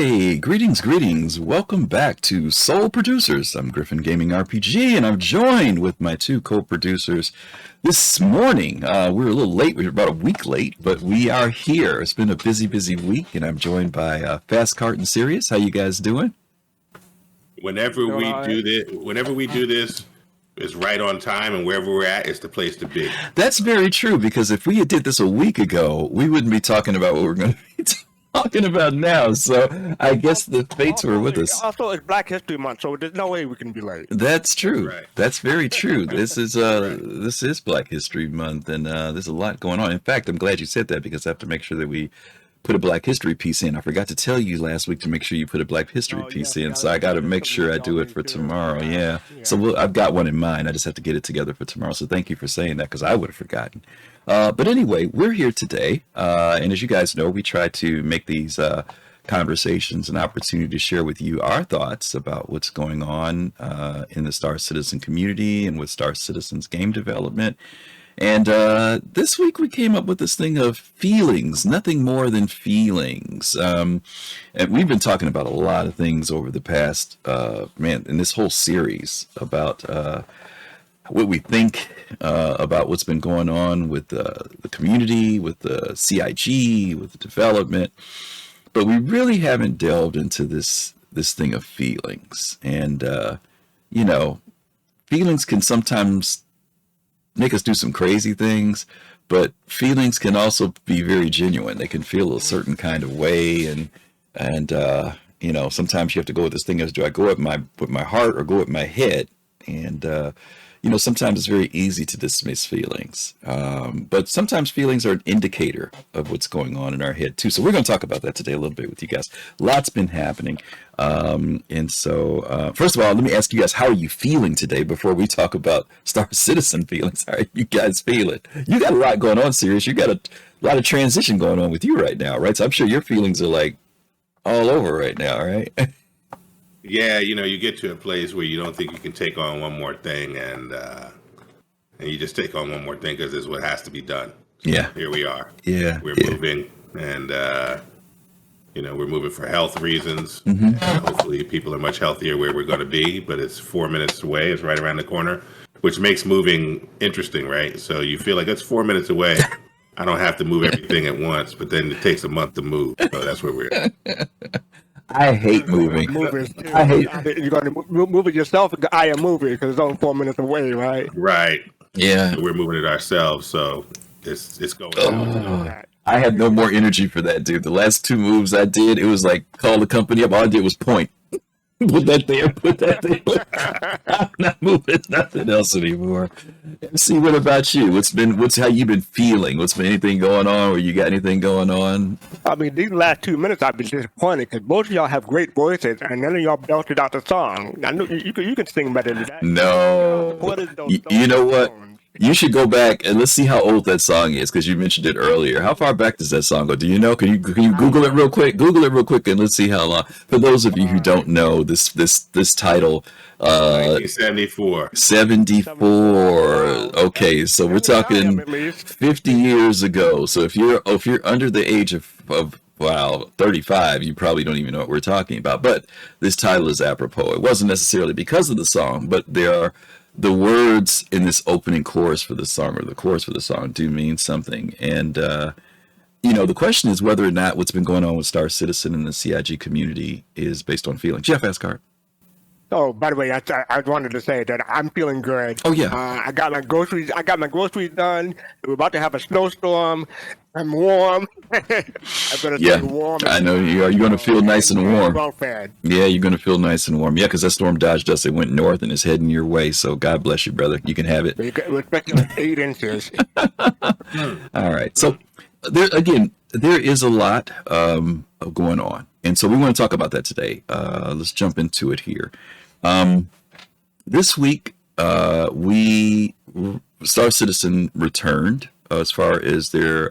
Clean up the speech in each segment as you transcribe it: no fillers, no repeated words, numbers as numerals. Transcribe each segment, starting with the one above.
Hey, greetings. Welcome back to Soul Producers. I'm GriffinGamingRPG, and I'm joined with my two co-producers this morning. We're a little late. We're about a week late, but we are here. It's been a busy week, and I'm joined by fastcart and Serious. How you guys doing? Whenever we do this, it's right on time, and wherever we're at, it's the place to be. That's very true, because if we had did this a week ago, we wouldn't be talking about what we're going to be talking about now. So I guess the fates were with us. Also, it's Black History Month, so there's no way we can be late. That's true. Right. That's very true. This is Black History Month, and there's a lot going on. In fact, I'm glad you said that, because I have to make sure that we put a Black History piece in. I forgot to tell you last week to make sure you put a Black History piece in, so I got to make sure I do it for tomorrow. Yeah. So I've got one in mind. I just have to get it together for tomorrow. So thank you for saying that, because I would have forgotten. But anyway, we're here today, and as you guys know, we try to make these conversations an opportunity to share with you our thoughts about what's going on in the Star Citizen community and with Star Citizen's game development. And this week we came up with this thing of feelings, nothing more than feelings. And we've been talking about a lot of things over the past, in this whole series about what we think about what's been going on with the community, with the CIG, with the development. But we really haven't delved into this thing of feelings. And, feelings can sometimes make us do some crazy things, but feelings can also be very genuine. They can feel a certain kind of way, and sometimes you have to go with this thing as, do I go with my heart or go with my head? And sometimes it's very easy to dismiss feelings, but sometimes feelings are an indicator of what's going on in our head too. So we're going to talk about that today a little bit with you guys. Lots been happening. And so first of all, let me ask you guys, how are you feeling today before we talk about Star Citizen feelings? How are you guys feeling? You got a lot going on, Sirius. You got a lot of transition going on with you right now, right? So I'm sure your feelings are like all over right now, right? Yeah, you get to a place where you don't think you can take on one more thing, and you just take on one more thing because it's what has to be done. So yeah. Here we are. Yeah. We're moving, and we're moving for health reasons. Mm-hmm. And hopefully people are much healthier where we're going to be, but it's 4 minutes away. It's right around the corner, which makes moving interesting, right? So you feel like it's 4 minutes away. I don't have to move everything at once, but then it takes a month to move. So that's where we're at. I hate moving. I hate. You're going to move it yourself. I am moving because it's only 4 minutes away, right? Right. Yeah. So we're moving it ourselves, so it's going on. I had no more energy for that, dude. The last two moves I did, it was like call the company up. All I did was point. Put that there. I'm not moving nothing else anymore. See, what about you? How you been feeling? What's been anything going on, or you got anything going on? I mean, these last 2 minutes I've been disappointed because both of y'all have great voices, and none of y'all belted out the song. I know you can sing better than that. No. What is those you know what? You should go back and let's see how old that song is, because you mentioned it earlier. How far back does that song go? Do you know? Can you Google it real quick? Google it real quick and let's see how long. For those of you who don't know, this title, 1974. 74. Okay, so we're talking 50 years ago. So if you're under the age of 35, you probably don't even know what we're talking about. But this title is apropos. It wasn't necessarily because of the song, but there are the words in this opening chorus for the song, or the chorus for the song, do mean something. And, the question is whether or not what's been going on with Star Citizen and the CIG community is based on feeling. Jeff Ascart. Oh, by the way, I wanted to say that I'm feeling good. Oh, yeah. I got my groceries done. We're about to have a snowstorm. I'm warm. I'm gonna stay warm. I know you are. You're going to feel nice and warm. Well fed. Yeah, you're going to feel nice and warm. Yeah, because that storm dodged us. It went north and is heading your way. So God bless you, brother. You can have it. We're expecting 8 inches. All right. So there is a lot going on. And so we want to talk about that today. Let's jump into it here. This week, Star Citizen returned as far as their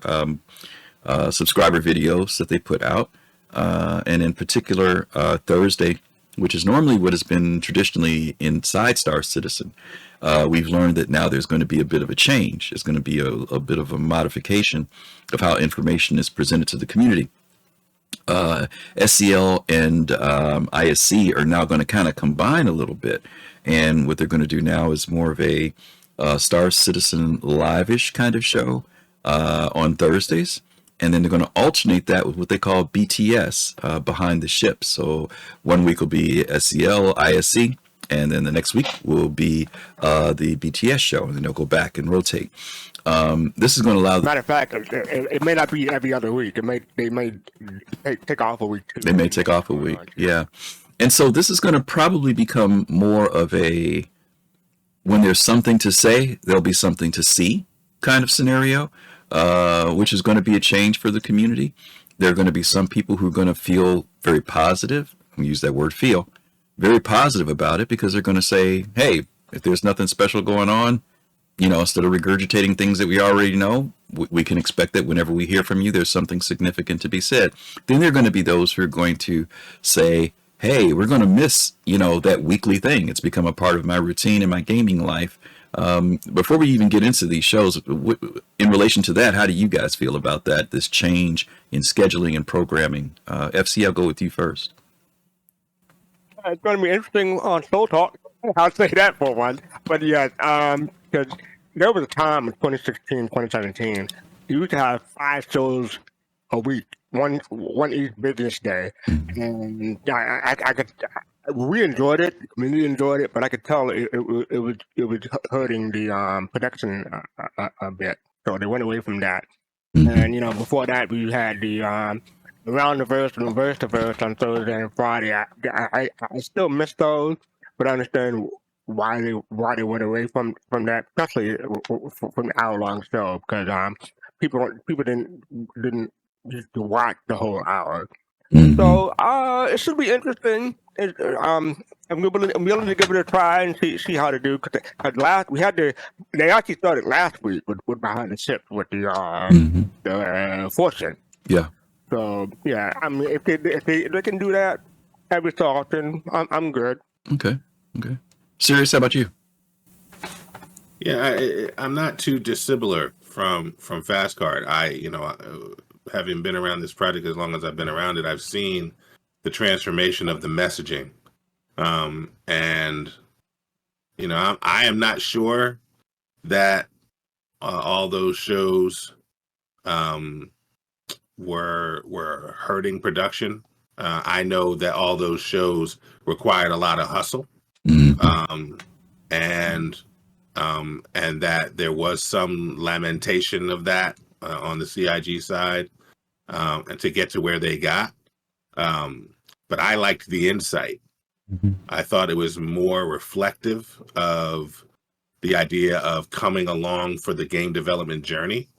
subscriber videos that they put out. And in particular, Thursday, which is normally what has been traditionally inside Star Citizen. We've learned that now there's going to be a bit of a change. There's going to be a bit of a modification of how information is presented to the community. SCL and ISC are now going to kind of combine a little bit. And what they're going to do now is more of a Star Citizen live-ish kind of show on Thursdays. And then they're going to alternate that with what they call BTS, behind the ship. So one week will be SCL, ISC, and then the next week will be the BTS show. And then they'll go back and rotate. This is going to allow. Matter of fact, it may not be every other week. They may take off a week too. They may take off a week, yeah. And so this is going to probably become more of a when there's something to say, there'll be something to see kind of scenario, which is going to be a change for the community. There are going to be some people who are going to feel very positive. We use that word "feel," very positive about it because they're going to say, "Hey, if there's nothing special going on." Instead of regurgitating things that we already know, we can expect that whenever we hear from you, there's something significant to be said. Then there are going to be those who are going to say, hey, we're going to miss, that weekly thing. It's become a part of my routine in my gaming life. Before we even get into these shows, in relation to that, how do you guys feel about that, this change in scheduling and programming? FC, I'll go with you first. It's going to be interesting on Soul Talk. I'll say that for one. But yeah, because there was a time in 2016, 2017, you used to have 5 shows a week, one each business day, and we enjoyed it. I mean, we enjoyed it, but I could tell it was hurting the production a bit. So they went away from that. And before that, we had the Around the Verse and Reverse the Verse on Thursday and Friday. I still miss those, but I understand why they went away from that, especially from the hour-long show, because people didn't just watch the whole hour. So it should be interesting. I'm willing to give it a try and see how to do. Because they actually started last week with Behind the Ship with the Fortune. Yeah. So yeah, I mean, if they can do that every so often, I'm good. Okay. Serious, how about you? Yeah, I'm not too dissimilar from fastcart. Having been around this project as long as I've been around it, I've seen the transformation of the messaging. I am not sure that all those shows were hurting production. I know that all those shows required a lot of hustle. And that there was some lamentation of that on the CIG side, and to get to where they got. But I liked the insight. I thought it was more reflective of the idea of coming along for the game development journey.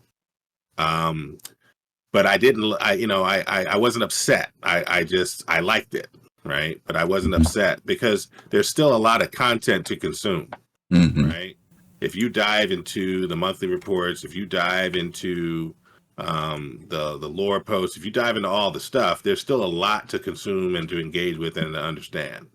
But I didn't, I wasn't upset. I liked it. Right. But I wasn't upset because there's still a lot of content to consume. Right. If you dive into the monthly reports, if you dive into the lore posts, if you dive into all the stuff, there's still a lot to consume and to engage with and to understand.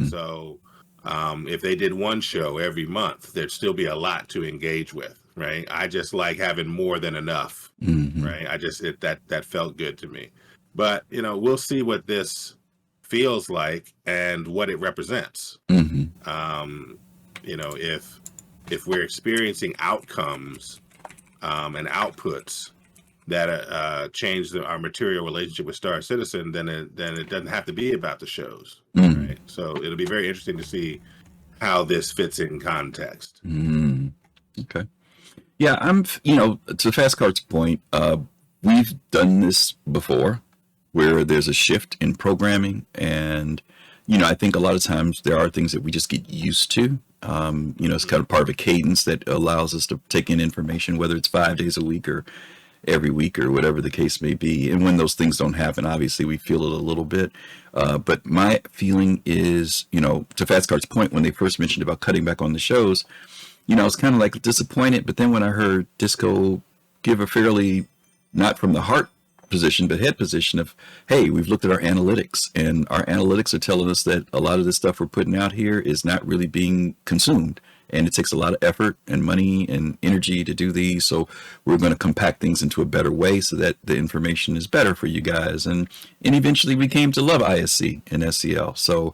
So if they did one show every month, there'd still be a lot to engage with. Right. I just like having more than enough. Right. That felt good to me. But, we'll see what this feels like and what it represents. If we're experiencing outcomes and outputs that change our material relationship with Star Citizen, then it doesn't have to be about the shows. Right? So it'll be very interesting to see how this fits in context. Okay. Yeah, to Fastcart's point, we've done this before where there's a shift in programming, and I think a lot of times there are things that we just get used to. It's kind of part of a cadence that allows us to take in information, whether it's 5 days a week or every week or whatever the case may be. And when those things don't happen, obviously we feel it a little bit. But my feeling is, to Fastcart's point, when they first mentioned about cutting back on the shows, I was kind of like disappointed. But then when I heard Disco give a fairly, not from the heart position, but head position of, hey, we've looked at our analytics, and our analytics are telling us that a lot of the stuff we're putting out here is not really being consumed. and it takes a lot of effort and money and energy to do these. So we're going to compact things into a better way so that the information is better for you guys. And eventually we came to love ISC and SCL. So,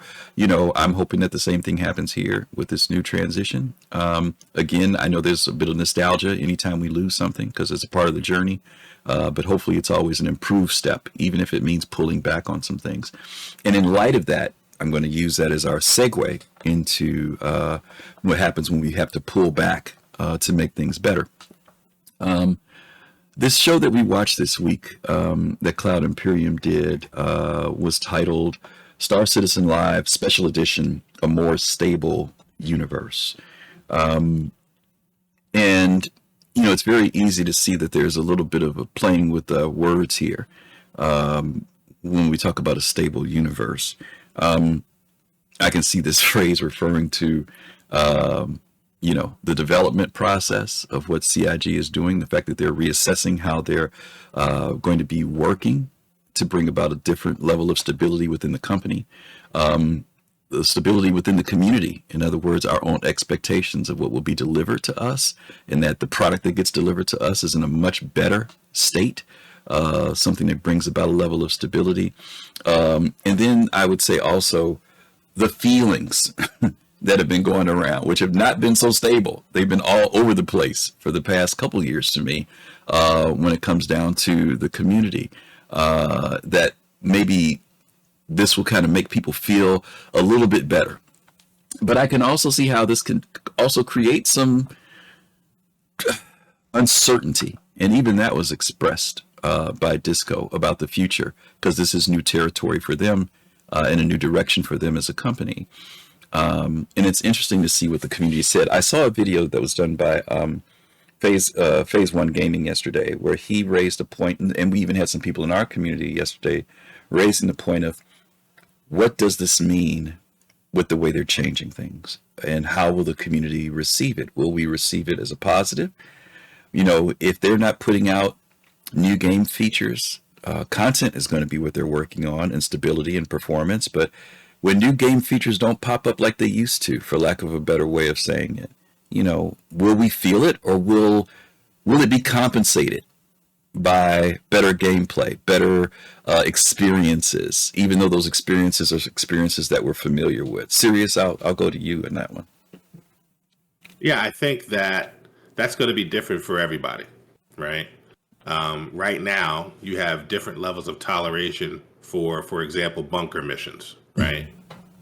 I'm hoping that the same thing happens here with this new transition. Again, I know there's a bit of nostalgia anytime we lose something because it's a part of the journey. But hopefully it's always an improved step, even if it means pulling back on some things. And in light of that, I'm going to use that as our segue into what happens when we have to pull back to make things better. This show that we watched this week that Cloud Imperium did was titled Star Citizen Live Special Edition, A More Stable Universe. And it's very easy to see that there's a little bit of a playing with the words here when we talk about a stable universe. I can see this phrase referring to, the development process of what CIG is doing, the fact that they're reassessing how they're going to be working to bring about a different level of stability within the company. The stability within the community. In other words, our own expectations of what will be delivered to us, and that the product that gets delivered to us is in a much better state, something that brings about a level of stability. And then I would say also the feelings that have been going around, which have not been so stable. They've been all over the place for the past couple of years to me when it comes down to the community, that maybe this will kind of make people feel a little bit better. But I can also see how this can also create some uncertainty. And even that was expressed by Disco about the future, because this is new territory for them and a new direction for them as a company. And it's interesting to see what the community said. I saw a video that was done by Phase 1 Gaming yesterday, where he raised a point, and we even had some people in our community yesterday raising the point of, what does this mean with the way they're changing things, and how will the community receive it? Will we receive it as a positive? If they're not putting out new game features, content is going to be what they're working on, and stability and performance. But when new game features don't pop up like they used to, for lack of a better way of saying it, will we feel it, or will it be compensated by better gameplay, better experiences, even though those experiences are experiences that we're familiar with? Sirius, I'll go to you in that one. Yeah, I think that's going to be different for everybody, right? Right now, you have different levels of toleration for example, bunker missions, right?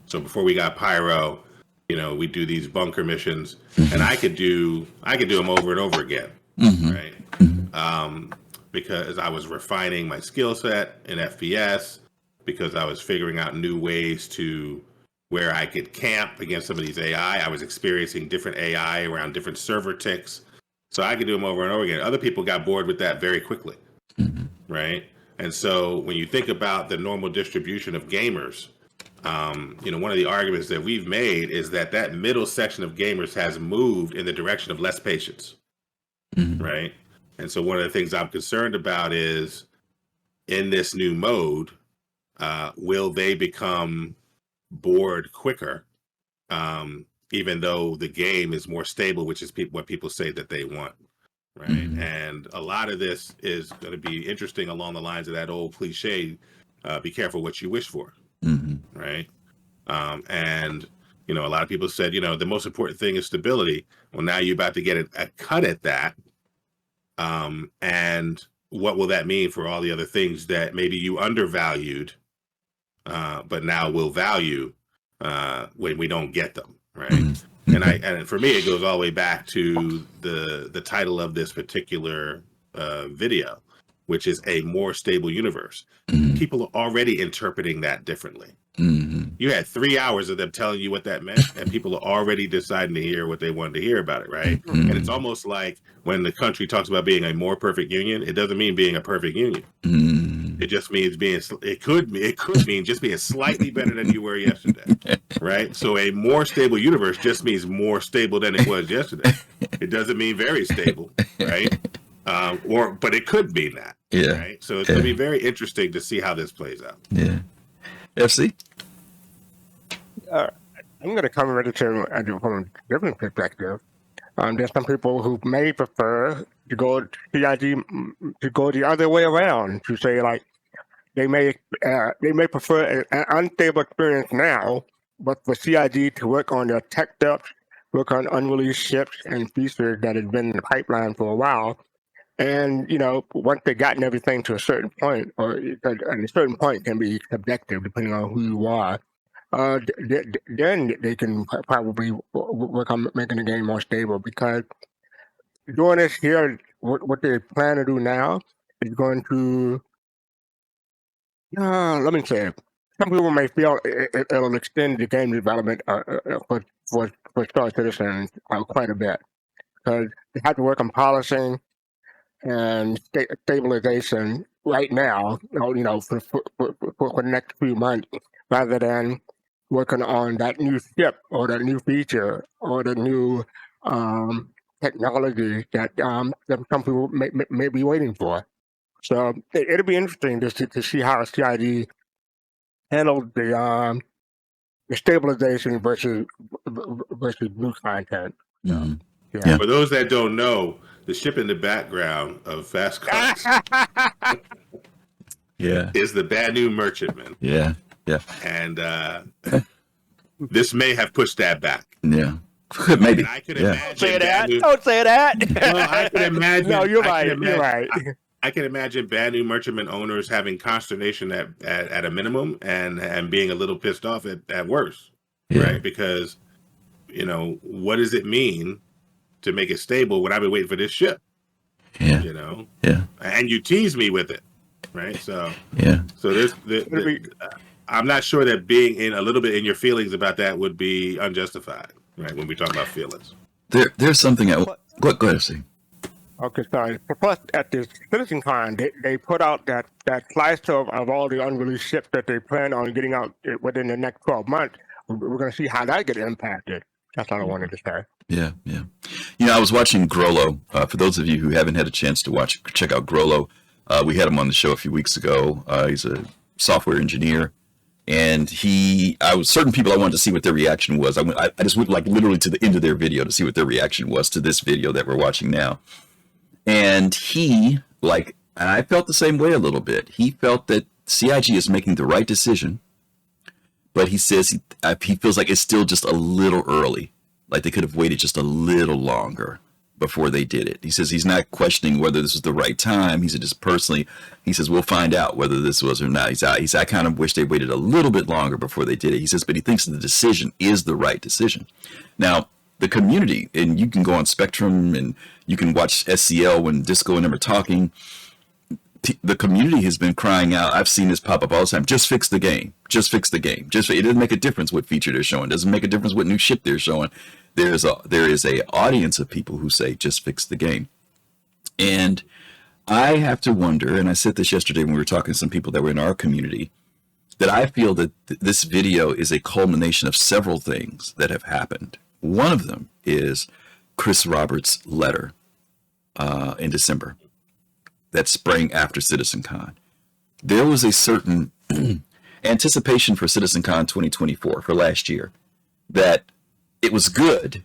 So before we got Pyro, we do these bunker missions, and I could do them over and over again, right? Because I was refining my skill set in FPS, because I was figuring out new ways to where I could camp against some of these AI. I was experiencing different AI around different server ticks. So I could do them over and over again. Other people got bored with that very quickly, right? And so when you think about the normal distribution of gamers, one of the arguments that we've made is that middle section of gamers has moved in the direction of less patience, right? And so one of the things I'm concerned about is, in this new mode, will they become bored quicker, even though the game is more stable, which is what people say that they want, right? And a lot of this is going to be interesting along the lines of that old cliche, be careful what you wish for, right? And, a lot of people said, the most important thing is stability. Well, now you're about to get a cut at that. And what will that mean for all the other things that maybe you undervalued, but now will value when we don't get them, right? And for me, it goes all the way back to the title of this particular video, which is A More Stable Universe. People are already interpreting that differently. You had 3 hours of them telling you what that meant, and people are already deciding to hear what they wanted to hear about it, right? And it's almost like when the country talks about being a more perfect union, it doesn't mean being a perfect union. It just means it could mean just being slightly better than you were yesterday, right? So a more stable universe just means more stable than it was yesterday. It doesn't mean very stable, right? But it could mean that, right? So it's going to be very interesting to see how this plays out. Yeah. FC? I'm going to come at it from a different perspective. There's some people who may prefer to go CIG to go the other way around, to say like they may prefer an unstable experience now, but for CIG to work on their tech depth, work on unreleased ships and features that have been in the pipeline for a while. And once they've gotten everything to a certain point, and a certain point can be subjective depending on who you are, then they can probably work on making the game more stable. Because doing this here, what they plan to do now is going to, let me say, some people may feel it'll extend the game development for Star Citizen quite a bit, because they have to work on polishing and stabilization right now, for the next few months, rather than working on that new ship or that new feature or the new technology that some people may be waiting for. So it'll be interesting to see how CID handles the stabilization versus new content. Mhm. Yeah. For those that don't know, the ship in the background of Fast Carts Yeah. is the Banu Merchantman. Yeah. Yeah. And this may have pushed that back. Yeah. Maybe. And I could Yeah. imagine Say that. Banu- Don't say that. No, I can imagine. No, you're I can right. You're imagine- right. I can imagine Banu Merchantman owners having consternation at a minimum and being a little pissed off at worst, Yeah. right? Because, what does it mean to make it stable when I've been waiting for this ship, Yeah. Yeah. and you tease me with it, right? So, Yeah. so I'm not sure that being in a little bit in your feelings about that would be unjustified, right? When we talk about feelings. There's something. Go ahead, Steve. Okay, sorry. Plus, at this CitizenCon, they put out that slideshow of all the unreleased ships that they plan on getting out within the next 12 months. We're going to see how that gets impacted. That's all I wanted to say. Yeah, yeah. I was watching Grollo. For those of you who haven't had a chance to check out Grollo. We had him on the show a few weeks ago. He's a software engineer, and certain people I wanted to see what their reaction was. I just went like literally to the end of their video to see what their reaction was to this video that we're watching now. And and I felt the same way a little bit. He felt that CIG is making the right decision, but he says he feels like it's still just a little early. Like they could have waited just a little longer before they did it. He says he's not questioning whether this was the right time. He said just personally, he says we'll find out whether this was or not. He said I kind of wish they waited a little bit longer before they did it. He says, but he thinks the decision is the right decision. Now, the community, and you can go on Spectrum and you can watch SCL when Disco and them are talking. The community has been crying out. I've seen this pop up all the time. Just fix the game. Just fix the game. It doesn't make a difference what feature they're showing. It doesn't make a difference what new ship they're showing. There is a audience of people who say just fix the game. And I have to wonder, and I said this yesterday when we were talking to some people that were in our community, that I feel that this video is a culmination of several things that have happened. One of them is Chris Roberts' letter in December that sprang after CitizenCon. There was a certain anticipation for CitizenCon 2024 for last year that it was good,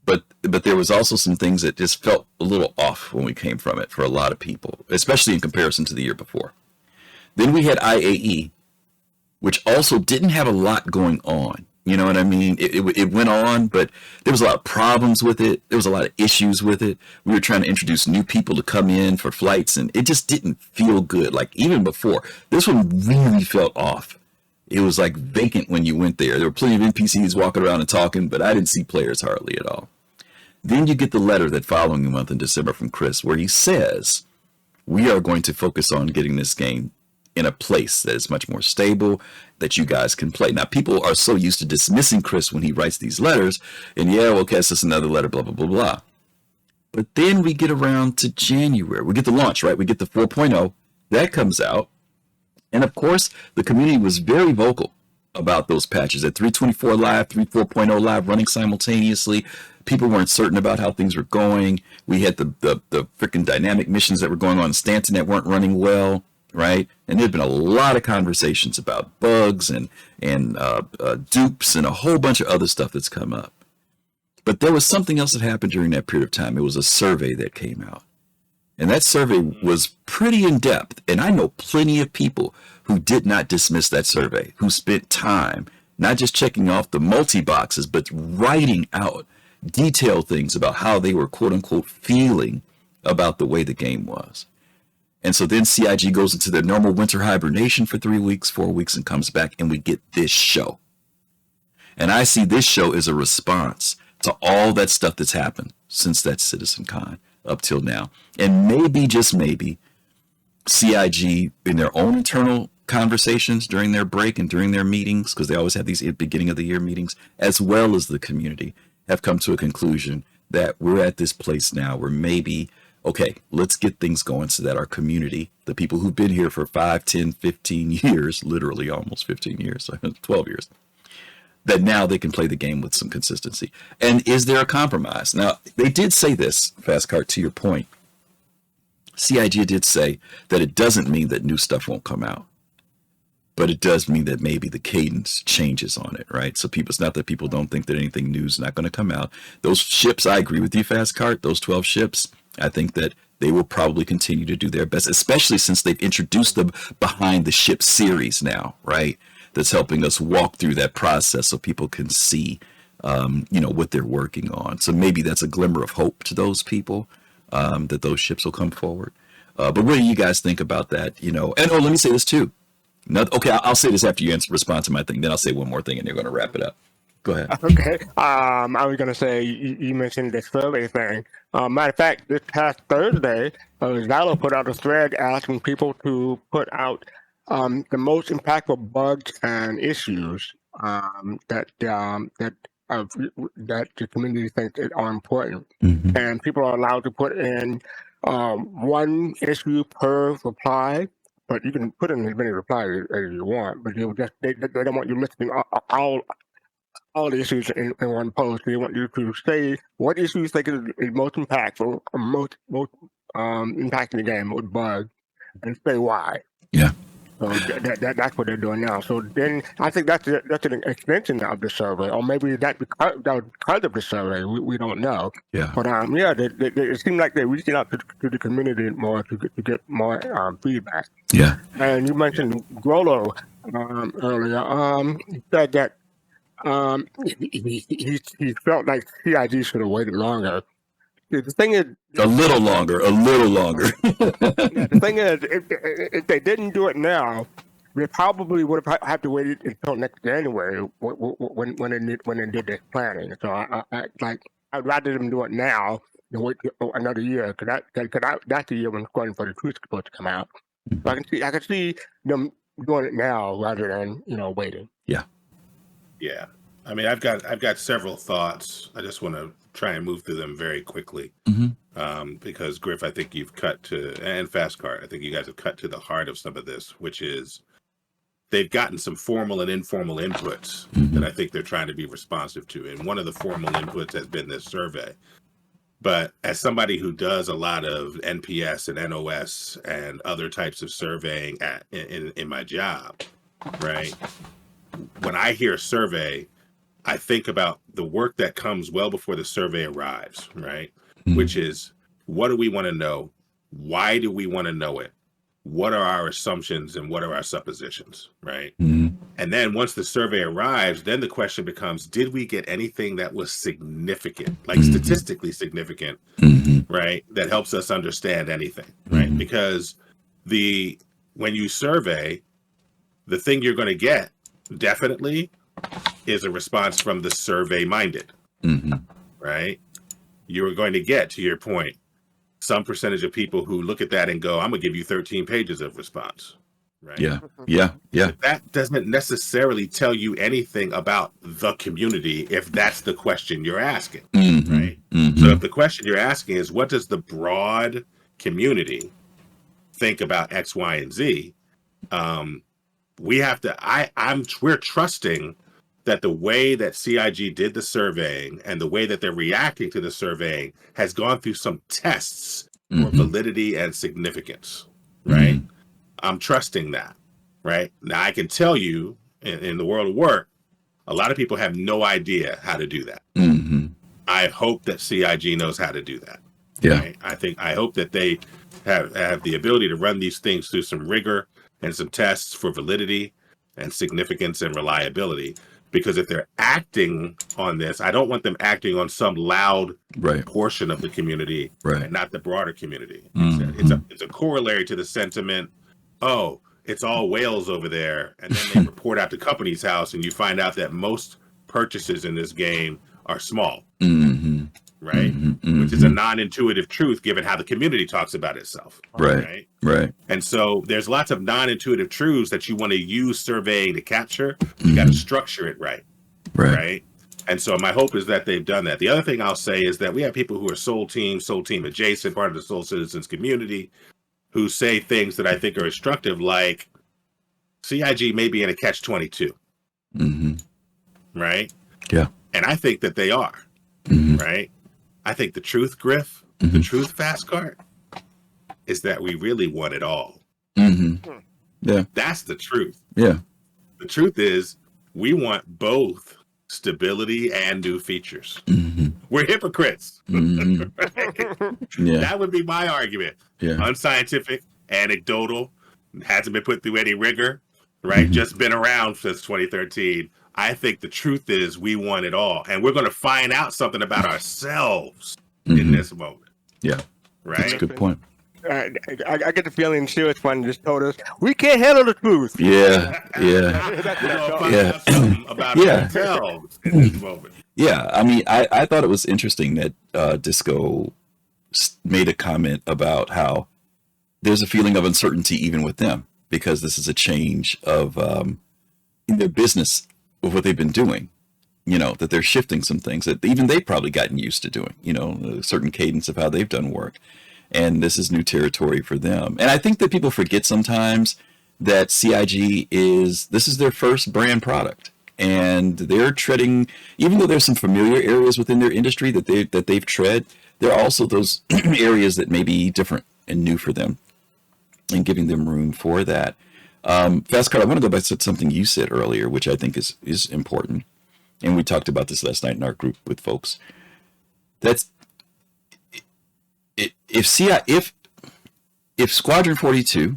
but there was also some things that just felt a little off when we came from it for a lot of people, especially in comparison to the year before. Then we had IAE, which also didn't have a lot going on. You know what I mean? It went on, but there was a lot of problems with it. There was a lot of issues with it. We were trying to introduce new people to come in for flights, and it just didn't feel good. Like even before, this one really felt off. It was like vacant when you went there. There were plenty of NPCs walking around and talking, but I didn't see players hardly at all. Then you get the letter that following month in December from Chris, where he says, we are going to focus on getting this game in a place that is much more stable, that you guys can play. Now, people are so used to dismissing Chris when he writes these letters, and yeah, okay, it's just another letter, blah, blah, blah, blah. But then we get around to January. We get the launch, right? We get the 4.0. That comes out. And of course, the community was very vocal about those patches. At 3.24 live, 3.4.0 live running simultaneously. People weren't certain about how things were going. We had the freaking dynamic missions that were going on in Stanton that weren't running well. right? And there'd been a lot of conversations about bugs and dupes and a whole bunch of other stuff that's come up. But there was something else that happened during that period of time. It was a survey that came out. And that survey was pretty in depth. And I know plenty of people who did not dismiss that survey, who spent time not just checking off the multi boxes, but writing out detailed things about how they were, quote unquote, feeling about the way the game was. And so then CIG goes into their normal winter hibernation for 3 weeks, 4 weeks, and comes back, and we get this show. And I see this show as a response to all that stuff that's happened since that CitizenCon up till now. And maybe, just maybe, CIG in their own internal conversations during their break and during their meetings, because they always have these beginning of the year meetings, as well as the community, have come to a conclusion that we're at this place now where maybe, okay, let's get things going so that our community, the people who've been here for 5, 10, 15 years, literally almost 15 years, 12 years, that now they can play the game with some consistency. And is there a compromise? Now, they did say this, fastcart, to your point. CIG did say that it doesn't mean that new stuff won't come out, but it does mean that maybe the cadence changes on it, right? So it's not that people don't think that anything new is not going to come out. Those ships, I agree with you, fastcart, those 12 ships, I think that they will probably continue to do their best, especially since they've introduced them behind the ship series now, right? That's helping us walk through that process so people can see, what they're working on. So maybe that's a glimmer of hope to those people, that those ships will come forward. But what do you guys think about that? And let me say this too. I'll say this after you respond to my thing. Then I'll say one more thing, and you're going to wrap it up. Go ahead. Okay. I was going to say, you mentioned the survey thing. Matter of fact, this past Thursday, Zalo put out a thread asking people to put out the most impactful bugs and issues that the community thinks are important. Mm-hmm. And people are allowed to put in one issue per reply. But you can put in as many replies as you want, but they don't want you listing all the issues in one post. They want you to say what issues you think is most impactful, or most impacting the game, most bug, and say why. Yeah. So that's what they're doing now. So then I think that's an extension of the survey, or maybe that's because of the survey. We don't know. Yeah. But it seemed like they're reaching out to the community more to get more feedback. Yeah. And you mentioned Grolo earlier. He said that he felt like CIG should have waited longer. The thing is, a little longer. The thing is, if they didn't do it now, they probably would have had to wait until next January when they did this planning. So I'd rather them do it now than wait another year, because that's the year when Squadron 42 is supposed to come out. So I can see them doing it now rather than waiting. Yeah. Yeah. I mean, I've got several thoughts. I just want to try and move through them very quickly. Mm-hmm. Because Griff, I think you've cut to, and Fastcart, I think you guys have cut to the heart of some of this, which is they've gotten some formal and informal inputs that I think they're trying to be responsive to. And one of the formal inputs has been this survey. But as somebody who does a lot of NPS and NOS and other types of surveying in my job, right? When I hear survey, I think about the work that comes well before the survey arrives, right? Mm-hmm. Which is, what do we want to know? Why do we want to know it? What are our assumptions and what are our suppositions, right? Mm-hmm. And then once the survey arrives, then the question becomes, did we get anything that was significant, like statistically significant, right? That helps us understand anything, right? Because when you survey, the thing you're going to get definitely is a response from the survey minded, right? You're going to get, to your point, some percentage of people who look at that and go, I'm gonna give you 13 pages of response, right? Yeah. But that doesn't necessarily tell you anything about the community if that's the question you're asking, right? So if the question you're asking is, what does the broad community think about X, Y, and Z? We have to, we're trusting that the way that CIG did the surveying and the way that they're reacting to the surveying has gone through some tests for validity and significance, right? I'm trusting that, right? Now I can tell you in the world of work, a lot of people have no idea how to do that. Mm-hmm. I hope that CIG knows how to do that. Yeah. Right? I hope that they have the ability to run these things through some rigor and some tests for validity and significance and reliability. Because if they're acting on this, I don't want them acting on some loud portion of the community and not the broader community. It's a corollary to the sentiment, oh, it's all whales over there. And then they report out to Company's House and you find out that most purchases in this game are small. Mm-hmm. Right? Mm-hmm. Which is a non-intuitive truth given how the community talks about itself. Right. And so there's lots of non-intuitive truths that you want to use surveying to capture. You got to structure it right. And so my hope is that they've done that. The other thing I'll say is that we have people who are Soul Team adjacent, part of the Soul Citizens community, who say things that I think are instructive, like CIG may be in a catch-22. Right? Yeah. And I think that they are. Right? I think the truth, Griff, the truth, fastcart, is that we really want it all. Yeah. That's the truth. Yeah. The truth is we want both stability and new features. We're hypocrites. Yeah. That would be my argument. Yeah. Unscientific, anecdotal, hasn't been put through any rigor, right? Just been around since 2013. I think the truth is we want it all. And we're going to find out something about ourselves in this moment. Yeah. Right? That's a good point. I get the feeling SeriousFun just told us we can't handle the truth. Yeah. We're gonna find out something about ourselves in this moment. Yeah. I mean, I thought it was interesting that Disco made a comment about how there's a feeling of uncertainty even with them because this is a change of in their business of what they've been doing, that they're shifting some things that even they've probably gotten used to doing, a certain cadence of how they've done work. And this is new territory for them. And I think that people forget sometimes that CIG this is their first brand product. And they're treading, even though there's some familiar areas within their industry that they've tread, there are also those areas that may be different and new for them and giving them room for that. Fastcart, I want to go back to something you said earlier, which I think is important. And we talked about this last night in our group with folks. That's if Squadron 42,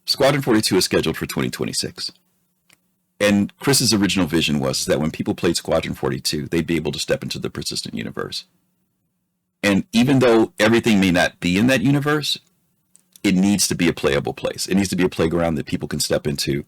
Squadron 42 is scheduled for 2026. And Chris's original vision was that when people played Squadron 42, they'd be able to step into the persistent universe. And even though everything may not be in that universe, it needs to be a playable place. It needs to be a playground that people can step into.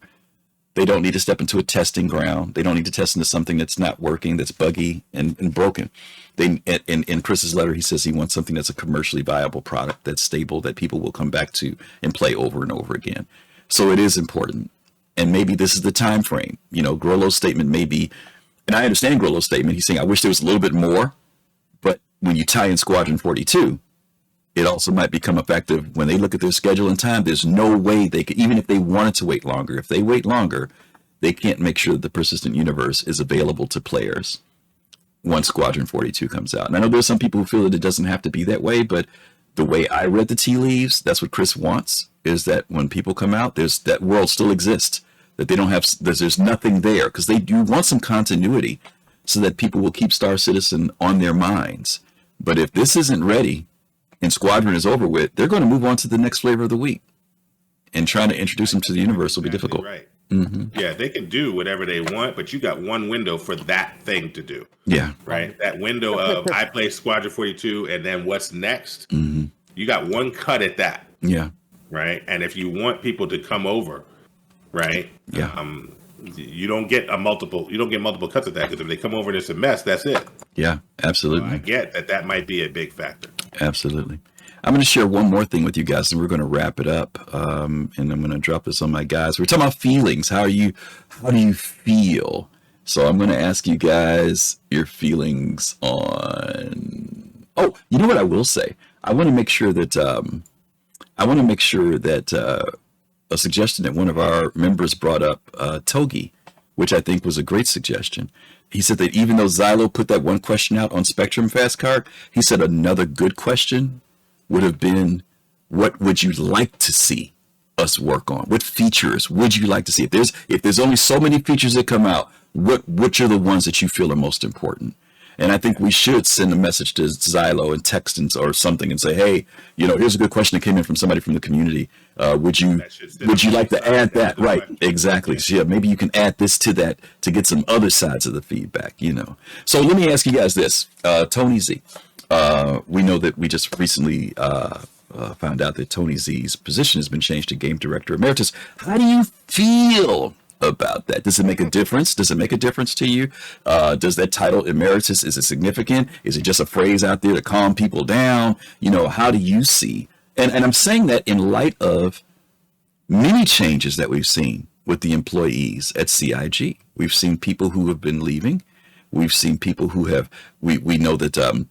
They don't need to step into a testing ground. They don't need to test into something that's not working, that's buggy and broken. In Chris's letter, he says he wants something that's a commercially viable product, that's stable, that people will come back to and play over and over again. So it is important. And maybe this is the time frame. Grollo's statement may be, and I understand Grollo's statement. He's saying, I wish there was a little bit more. But when you tie in Squadron 42, it also might become effective when they look at their schedule and time. There's no way they could, even if they wanted to wait longer, if they wait longer, they can't make sure that the persistent universe is available to players once Squadron 42 comes out. And I know there's some people who feel that it doesn't have to be that way, but the way I read the tea leaves, that's what Chris wants, is that when people come out, that world still exists, that they don't have, there's nothing there, because they do want some continuity so that people will keep Star Citizen on their minds. But if this isn't ready and Squadron is over with, they're going to move on to the next flavor of the week. And trying to introduce them to the universe will be difficult. Right. Yeah, they can do whatever they want, but you got one window for that thing to do. Yeah. Right? That window of I play Squadron 42 and then what's next? You got one cut at that. Yeah. Right? And if you want people to come over, right? Yeah. You don't get multiple cuts at that, because if they come over and it's a mess, that's it. Yeah, absolutely. So I get that might be a big factor. Absolutely. I'm going to share one more thing with you guys, and we're going to wrap it up. And I'm going to drop this on my guys. We're talking about feelings. How do you feel? So I'm going to ask you guys your feelings on. Oh, you know what I will say? I want to make sure that a suggestion that one of our members brought up, Togi, which I think was a great suggestion. He said that even though Xylo put that one question out on Spectrum Fastcart, he said another good question would have been, what would you like to see us work on? What features would you like to see? If there's only so many features that come out, which are the ones that you feel are most important? And I think we should send a message to Xylo and text or something and say, hey, here's a good question that came in from somebody from the community. Would you like to add that? Right, exactly. So yeah, maybe you can add this to that to get some other sides of the feedback. So let me ask you guys this, Tony Z. We know that we just recently found out that Tony Z's position has been changed to Game Director Emeritus. How do you feel about that? Does it make a difference? Does it make a difference to you? Does that title Emeritus, is it significant? Is it just a phrase out there to calm people down? How do you see? And I'm saying that in light of many changes that we've seen with the employees at CIG. We've seen people who have been leaving. We've seen people who have, we know that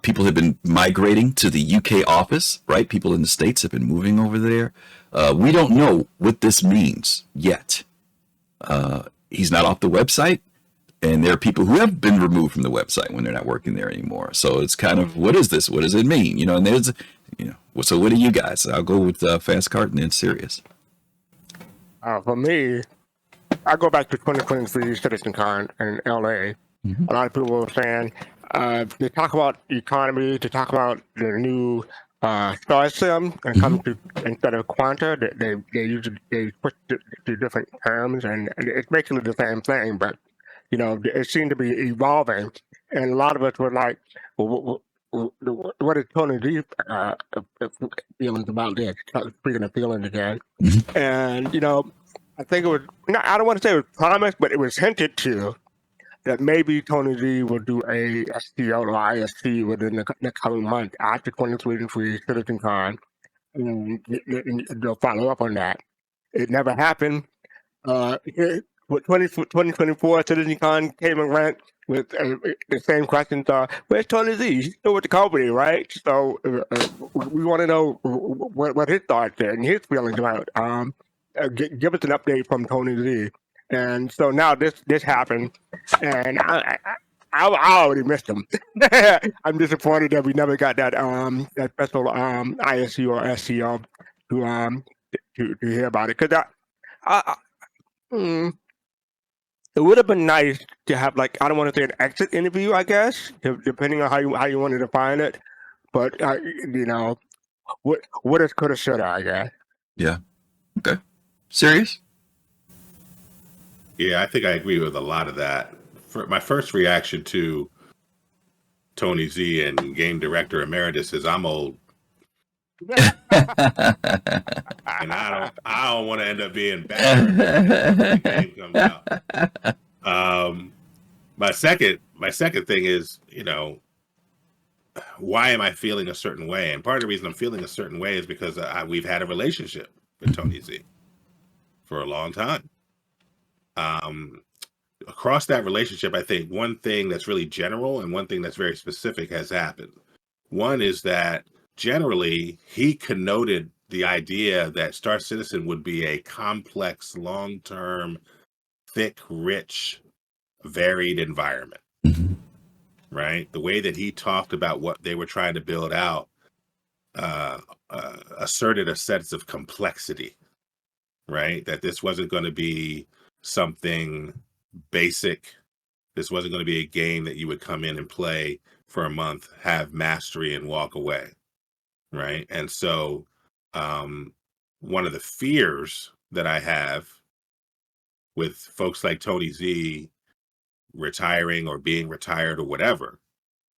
people have been migrating to the UK office, right? People in the States have been moving over there. We don't know what this means yet. He's not off the website, and there are people who have been removed from the website when they're not working there anymore. So it's kind of, what is this? What does it mean? And there's, so what do you guys? I'll go with fastcart and then Serious. For me, I go back to 2023 CitizenCon in LA. Mm-hmm. A lot of people were saying, they talk about the economy, to talk about the new Star Sim, and come to, instead of Quanta, they put the different terms, and it's basically the same thing, but it seemed to be evolving, and a lot of us were like, what is Tony Z's feelings about this? Speaking of feelings again, and I think it was, I don't want to say it was promised, but it was hinted to that maybe Tony Z will do a STL or ISC within the coming month after 2023 CitizenCon, and they'll follow up on that. It never happened. With 2024 CitizenCon came and went with the same questions. Where's Tony Z? He's still with the company, right? So we want to know what his thoughts are and his feelings about. Give us an update from Tony Z. And so now this happened, and I already missed him. I'm disappointed that we never got that that special ISC or SCO to hear about it, because it would have been nice to have, like, I don't want to say an exit interview, I guess, depending on how you want to define it, but what is coulda shoulda, I guess. Yeah. Okay. Serious? Yeah, I think I agree with a lot of that. My first reaction to Tony Z and Game Director Emeritus is I'm old. And I don't want to end up being bad when the game comes out. My second thing is, why am I feeling a certain way? And part of the reason I'm feeling a certain way is because we've had a relationship with Tony Z for a long time. Across that relationship, I think one thing that's really general and one thing that's very specific has happened. One is that generally he connoted the idea that Star Citizen would be a complex, long-term, thick, rich, varied environment. Right? The way that he talked about what they were trying to build out asserted a sense of complexity, right? That this wasn't going to be something basic. This wasn't going to be a game that you would come in and play for a month, have mastery, and walk away, right? And so one of the fears that I have with folks like Tony Z retiring or being retired or whatever,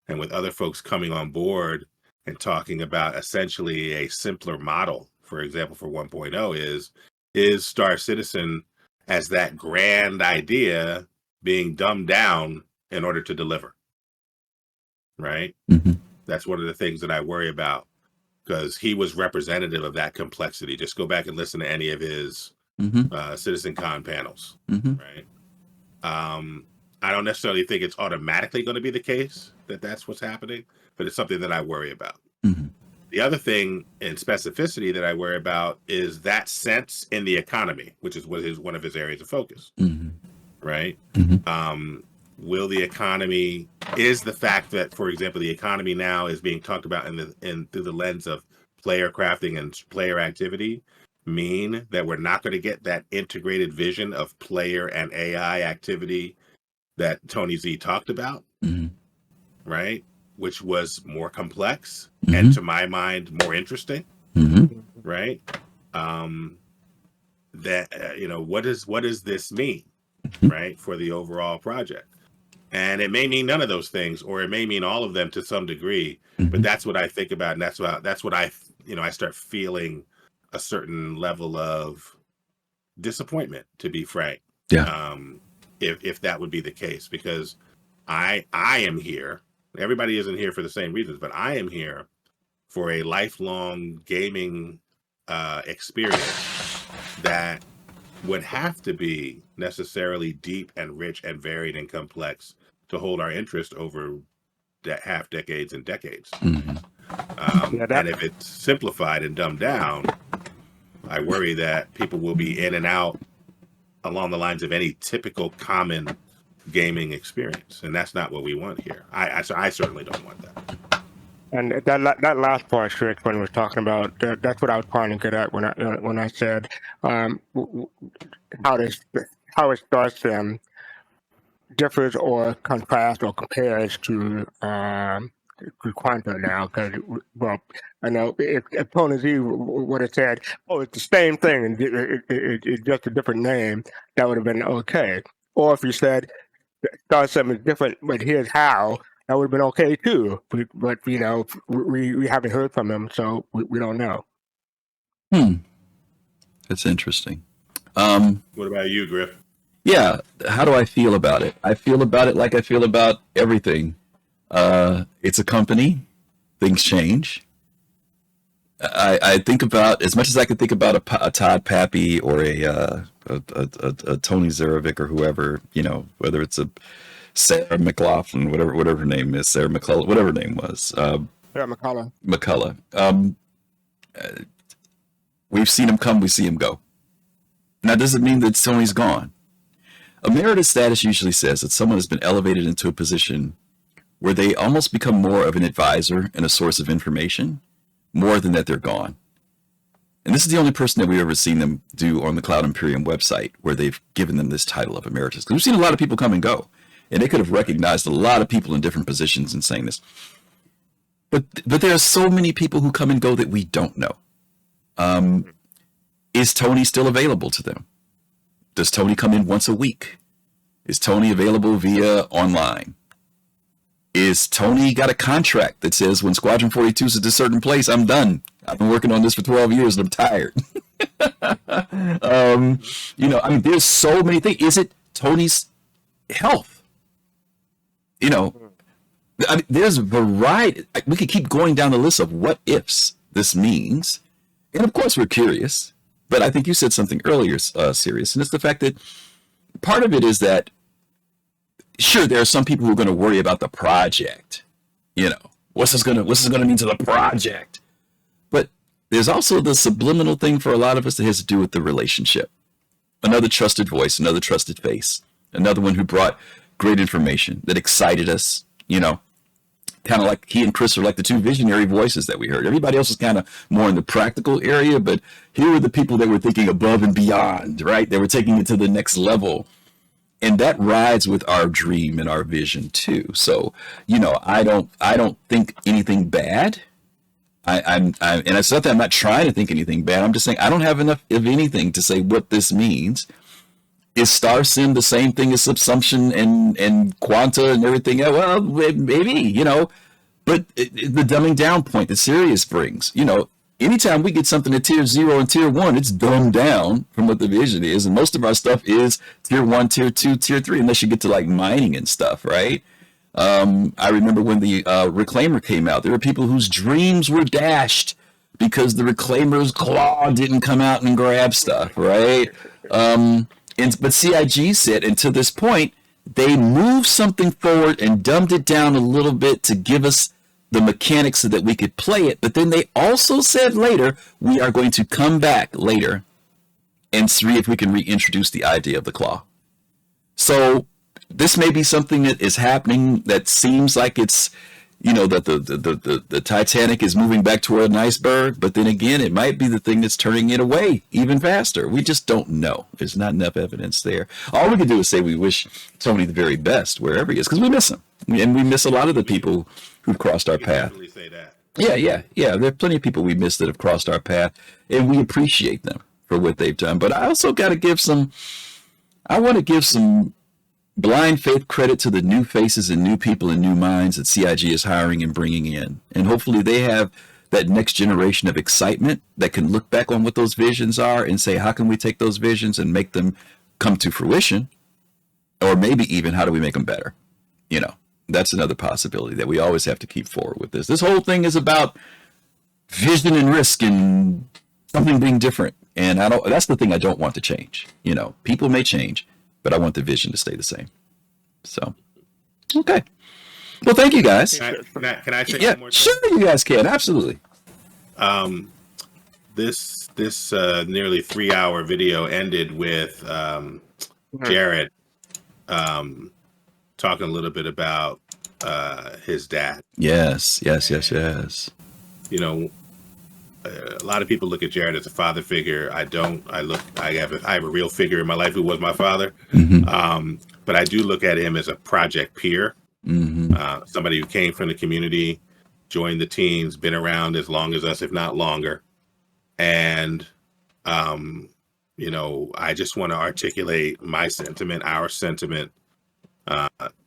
and with other folks coming on board and talking about essentially a simpler model, for example, for 1.0 is Star Citizen as that grand idea being dumbed down in order to deliver, right? That's one of the things that I worry about, because he was representative of that complexity. Just go back and listen to any of his CitizenCon panels, right? I don't necessarily think it's automatically going to be the case that that's what's happening, but it's something that I worry about. The other thing in specificity that I worry about is that sense in the economy, which is one of his areas of focus, right? Will the economy, is the fact that, for example, the economy now is being talked about through the lens of player crafting and player activity, mean that we're not going to get that integrated vision of player and AI activity that Tony Z talked about, right? Which was more complex and, to my mind, more interesting, right? What does this mean, right, for the overall project? And it may mean none of those things, or it may mean all of them to some degree. But that's what I think about, and that's what I start feeling a certain level of disappointment, to be frank. Yeah. If that would be the case, because I am here. Everybody isn't here for the same reasons, but I am here for a lifelong gaming experience that would have to be necessarily deep and rich and varied and complex to hold our interest over half decades and decades. And if it's simplified and dumbed down, I worry that people will be in and out along the lines of any typical common gaming experience, and that's not what we want here. I certainly don't want that. And that last part, Strick, when was talking about, that's what I was trying to get at when I said how it starts differs or contrasts or compares to Quanta now. Because, well, I know if Tony Z would have said, "Oh, it's the same thing and it's just a different name," that would have been okay. Or if you said Star 7 is different, but here's how, that would have been okay too. But we haven't heard from him, so we don't know. That's interesting. What about you, Griff? Yeah, how do I feel about it? I feel about it like I feel about everything. It's a company. Things change. I think about, as much as I could think about a Todd Pappy or a Tony Zarovic or whoever, whether it's a Sarah McLaughlin, whatever her name is, Sarah McCullough, whatever her name was. Sarah McCullough. We've seen him come, we see him go. Now, does it mean that Tony's gone? Emeritus status usually says that someone has been elevated into a position where they almost become more of an advisor and a source of information, more than that they're gone. And this is the only person that we've ever seen them do on the Cloud Imperium website where they've given them this title of emeritus. Because we've seen a lot of people come and go, and they could have recognized a lot of people in different positions in saying this. But there are so many people who come and go that we don't know. Is Tony still available to them? Does Tony come in once a week? Is Tony available via online? Is Tony got a contract that says when Squadron 42 is at a certain place, I'm done. I've been working on this for 12 years and I'm tired. There's so many things. Is it Tony's health? There's a variety. We could keep going down the list of what ifs this means. And of course we're curious, but I think you said something earlier, Sirius, and it's the fact that part of it is that, sure, there are some people who are going to worry about the project. What's this going to mean to the project? But there's also the subliminal thing for a lot of us that has to do with the relationship. Another trusted voice, another trusted face, another one who brought great information that excited us, kind of like he and Chris are like the two visionary voices that we heard. Everybody else is kind of more in the practical area, but here were the people that were thinking above and beyond, right? They were taking it to the next level. And that rides with our dream and our vision too. So, I don't think anything bad. And it's not that I'm not trying to think anything bad. I'm just saying I don't have enough of anything to say what this means. Is Star Sim the same thing as Subsumption and Quanta and everything else? Well, maybe, but the dumbing down point that Sirius brings, anytime we get something at tier 0 and tier 1, it's dumbed down from what the vision is. And most of our stuff is tier 1, tier 2, tier 3, unless you get to like mining and stuff, right? I remember when the Reclaimer came out, there were people whose dreams were dashed because the Reclaimer's claw didn't come out and grab stuff, right? But CIG said, and to this point, they moved something forward and dumbed it down a little bit to give us the mechanics so that we could play it. But then they also said later, we are going to come back later and see if we can reintroduce the idea of the claw. So this may be something that is happening that seems like it's that the Titanic is moving back toward an iceberg, but then again, it might be the thing that's turning it away even faster. We just don't know. There's not enough evidence there. All we can do is say we wish Tony the very best wherever he is, because we miss him. And we miss a lot of the people who've crossed our path. Definitely say that. Yeah. There are plenty of people we miss that have crossed our path, and we appreciate them for what they've done. But I also got to give some blind faith credit to the new faces and new people and new minds that CIG is hiring and bringing in. And hopefully they have that next generation of excitement that can look back on what those visions are and say, how can we take those visions and make them come to fruition? Or maybe even, how do we make them better? That's another possibility that we always have to keep forward with this. This whole thing is about vision and risk and something being different. And that's the thing I don't want to change. People may change, but I want the vision to stay the same. So, okay. Well, thank you guys. Can I say yeah, one more thing? Sure, you guys can. Absolutely. This nearly 3-hour video ended with Jared talking a little bit about his dad. Yes. A lot of people look at Jared as a father figure. I don't. I have a real figure in my life who was my father. Mm-hmm. But I do look at him as a project peer. Mm-hmm. Somebody who came from the community, joined the teams, been around as long as us, if not longer. And I just want to articulate my sentiment, our sentiment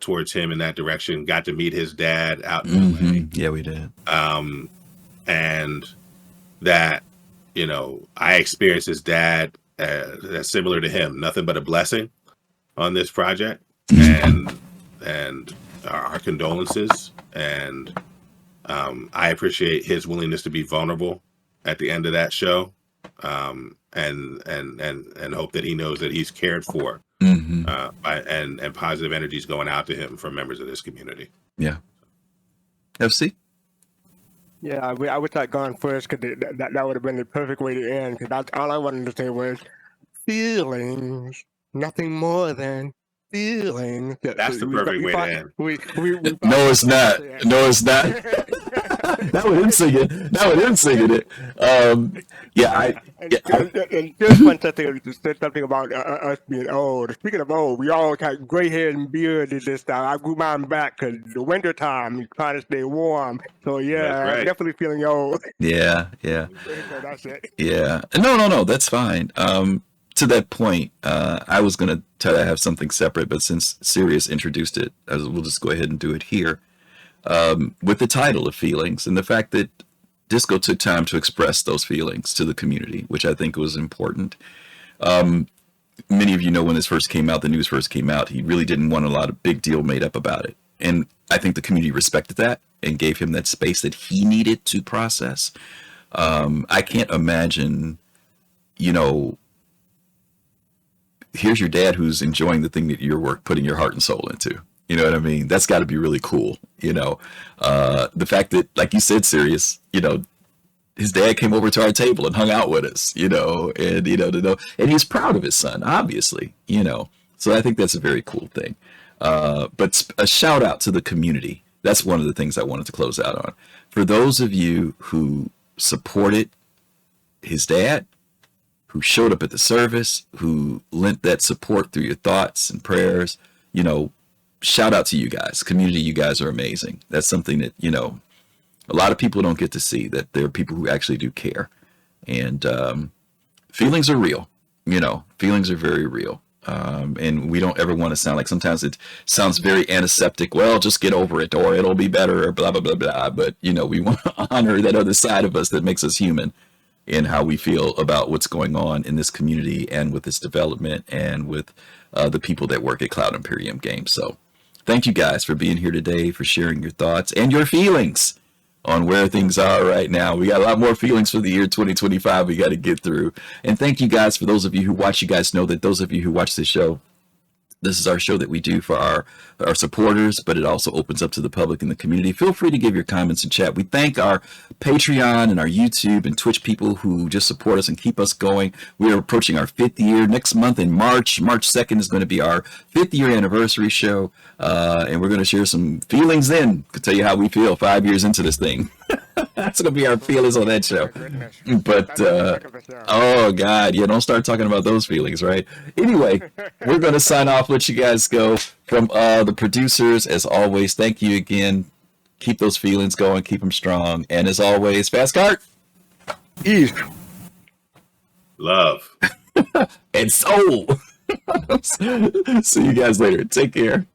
towards him in that direction. Got to meet his dad out in LA. Yeah, we did. And that, I experienced his dad as similar to him, nothing but a blessing on this project, and our condolences. And I appreciate his willingness to be vulnerable at the end of that show, and hope that he knows that he's cared for, and positive energies going out to him from members of this community. Yeah. FC? Yeah, I wish I'd gone first, because that would have been the perfect way to end, because all I wanted to say was feelings, nothing more than feelings. That's the perfect way to end. No, it's not. No, it's not. That was him singing. And just one said something about us being old. Speaking of old, we all got gray hair and beard at this time. I grew mine back because the winter time, you trying to stay warm. So yeah, right. I'm definitely feeling old. Yeah. So that's it. Yeah. No, that's fine. To that point, I was going to try to have something separate, but since Sirius introduced it, we'll just go ahead and do it here. With the title of Feelings, and the fact that Disco took time to express those feelings to the community, which I think was important. Many of you know when this first came out, the news first came out, he really didn't want a lot of big deal made up about it. And I think the community respected that and gave him that space that he needed to process. I can't imagine, here's your dad who's enjoying the thing that you're putting your heart and soul into. You know what I mean? That's got to be really cool. The fact that, like you said, Sirius, his dad came over to our table and hung out with us, and he's proud of his son, obviously, so I think that's a very cool thing. But a shout out to the community. That's one of the things I wanted to close out on. For those of you who supported his dad, who showed up at the service, who lent that support through your thoughts and prayers, shout out to you guys. Community, you guys are amazing. That's something that, a lot of people don't get to see, that there are people who actually do care. And feelings are real. Feelings are very real. And we don't ever want to sound like, sometimes it sounds very antiseptic. Well, just get over it, or it'll be better, or blah, blah, blah, blah. But, we want to honor that other side of us that makes us human in how we feel about what's going on in this community and with this development and with the people that work at Cloud Imperium Games. So thank you guys for being here today, for sharing your thoughts and your feelings on where things are right now. We got a lot more feelings for the year 2025 we got to get through. And thank you guys, for those of you who watch. You guys know that those of you who watch this show, This is our show that we do for our supporters, but it also opens up to the public and the community. Feel free to give your comments in chat. We thank our Patreon and our YouTube and Twitch people who just support us and keep us going. We are approaching our 5th year. Next month in March 2nd is going to be our 5th year anniversary show. And we're going to share some feelings then to tell you how we feel 5 years into this thing. That's going to be our feelings on that show. But, oh, God, yeah, don't start talking about those feelings, right? Anyway, we're going to sign off, let you guys go. From the producers, as always, thank you again. Keep those feelings going, keep them strong. And as always, fastcart. Ease. Love. And soul. See you guys later. Take care.